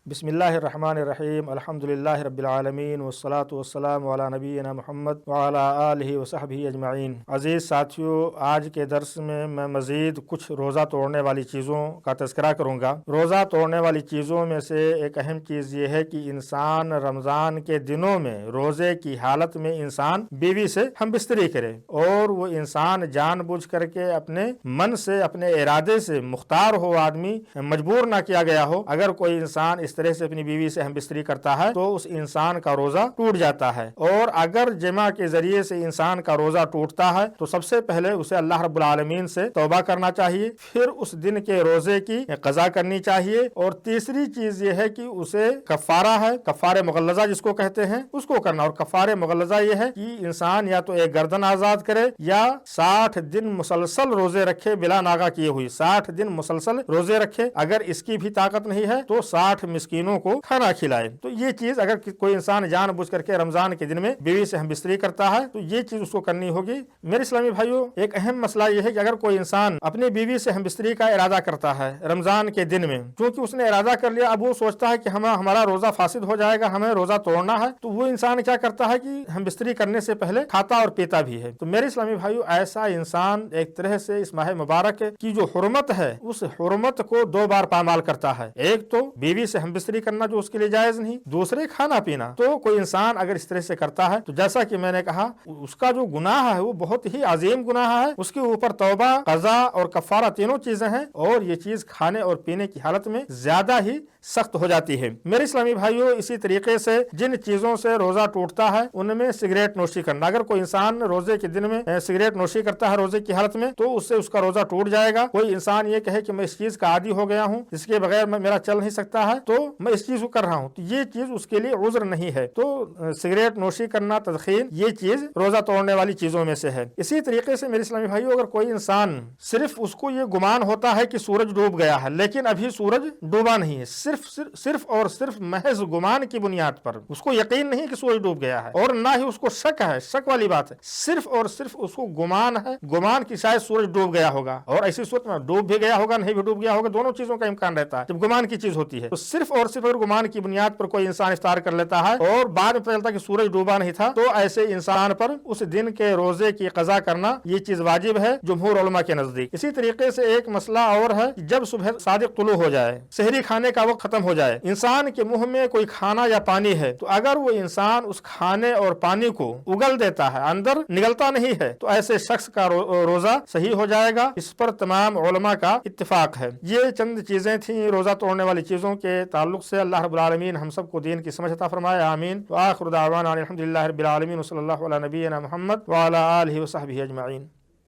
بسم اللہ الرحمن الرحیم، الحمدللہ رب العالمین والصلاة والسلام علی نبینا محمد وعلی آلہ وصحبہ اجمعین۔ عزیز ساتھیو، آج کے درس میں مزید کچھ روزہ توڑنے والی چیزوں کا تذکرہ کروں گا۔ روزہ توڑنے والی چیزوں میں سے ایک اہم چیز یہ ہے کہ انسان رمضان کے دنوں میں روزے کی حالت میں انسان بیوی سے ہم بستری کرے، اور وہ انسان جان بوجھ کر کے اپنے من سے، اپنے ارادے سے مختار ہو، آدمی مجبور نہ کیا گیا ہو۔ اگر کوئی انسان اس طرح سے اپنی بیوی سے ہم بستری کرتا ہے تو اس انسان کا روزہ ٹوٹ جاتا ہے، اور اگر جماع کے ذریعے سے انسان کا روزہ ٹوٹتا ہے تو سب سے پہلے اسے اللہ رب العالمین سے توبہ کرنا چاہیے، پھر اس دن کے روزے کی قضا کرنی چاہیے، اور تیسری چیز یہ ہے کہ اسے کفارہ ہے، کفارہ مغلظہ جس کو کہتے ہیں، اس کو کرنا۔ اور کفارہ مغلظہ یہ ہے کہ انسان یا تو ایک گردن آزاد کرے یا 60 دن مسلسل روزے رکھے، بلا ناغہ کیے ہوئی 60 دن مسلسل روزے رکھے۔ اگر اس کی بھی طاقت نہیں ہے تو 60 مسکینوں کو کھانا کھلائے۔ تو یہ چیز اگر کوئی انسان جان بوجھ کر کے رمضان کے دن میں بیوی سے ہم بستری کرتا ہے تو یہ چیز اس کو کرنی ہوگی۔ میرے اسلامی بھائیوں، ایک اہم مسئلہ یہ ہے کہ اگر کوئی انسان اپنی بیوی سے ہم بستری کا ارادہ کرتا ہے رمضان کے دن میں، کیونکہ اس نے ارادہ کر لیا، اب وہ سوچتا ہے کہ ہمارا روزہ فاسد ہو جائے گا، ہمیں روزہ توڑنا ہے، تو وہ انسان کیا کرتا ہے کہ ہم بستری کرنے سے پہلے کھاتا اور پیتا بھی ہے۔ تو میرے اسلامی بھائیوں، ایسا انسان ایک طرح سے اس ماہ مبارک کی جو حرمت ہے اس حرمت کو دو بار پامال کرتا ہے۔ ایک تو بیوی سے ہم بستری کرنا جو اس کے لیے جائز نہیں، دوسرے کھانا پینا۔ تو کوئی انسان اگر اس طرح سے کرتا ہے تو جیسا کہ میں نے کہا، اس کا جو گناہ ہے وہ بہت ہی عظیم گناہ ہے، اس کے اوپر توبہ، قضا اور کفارہ تینوں چیزیں ہیں، اور یہ چیز کھانے اور پینے کی حالت میں زیادہ ہی سخت ہو جاتی ہے۔ میرے اسلامی بھائیوں، اسی طریقے سے جن چیزوں سے روزہ ٹوٹتا ہے ان میں سگریٹ نوشی کرنا۔ اگر کوئی انسان روزے کے دن میں سگریٹ نوشی کرتا ہے روزے کی حالت میں تو اس سے اس کا روزہ ٹوٹ جائے گا۔ کوئی انسان یہ کہے کہ میں اس چیز کا عادی ہو گیا ہوں، اس کے بغیر میرا چل نہیں سکتا ہے، تو میں اس چیز کو کر رہا ہوں، تو یہ چیز اس کے لیے عذر نہیں ہے۔ تو سگریٹ نوشی کرنا، تدخین، یہ چیز روزہ توڑنے والی چیزوں میں سے ہے۔ اسی طریقے سے میرے اسلامی بھائیوں، اگر کوئی انسان صرف اس کو یہ گمان ہوتا ہے کہ سورج ڈوب گیا ہے لیکن ابھی سورج ڈوبا نہیں ہے، صرف اور صرف محض گمان کی بنیاد پر، اس کو یقین نہیں کہ سورج ڈوب گیا ہے، اور نہ ہی اس کو شک ہے، شک والی بات ہے، صرف اور صرف اس کو گمان ہے، گمان کی شاید سورج ڈوب گیا ہوگا، اور ایسی صورت میں ڈوب بھی گیا ہوگا، نہیں بھی ڈوب گیا ہوگا، دونوں چیزوں کا امکان رہتا ہے جب گمان کی چیز ہوتی ہے۔ تو صرف اور صرف اگر گمان کی بنیاد پر کوئی انسان افطار کر لیتا ہے اور بعد میں پتہ چلتا کہ سورج ڈوبا نہیں تھا، تو ایسے انسان پر اس دن کے روزے کی قضا کرنا یہ چیز واجب ہے جمہور علماء کے نزدیک۔ اسی طریقے سے ایک مسئلہ اور ہے کہ جب صبح صادق طلوع ہو جائے، سحری کھانے کا وقت ختم ہو جائے، انسان کے منہ میں کوئی کھانا یا پانی ہے، تو اگر وہ انسان اس کھانے اور پانی کو اگل دیتا ہے، اندر نگلتا نہیں ہے، تو ایسے شخص کا روزہ صحیح ہو جائے گا۔ اس پر تمام علماء کا اتفاق ہے۔ یہ چند چیزیں تھیں روزہ توڑنے والی چیزوں کے تعلق سے۔ اللہ رب العالمین ہم سب کو دین کی سمجھ عطا فرمائے، آمین۔ وآخر دعوانا الحمدللہ رب العالمین، وصلی اللہ علی نبینا محمد وعلی آلہ وصحبہ اجمعین۔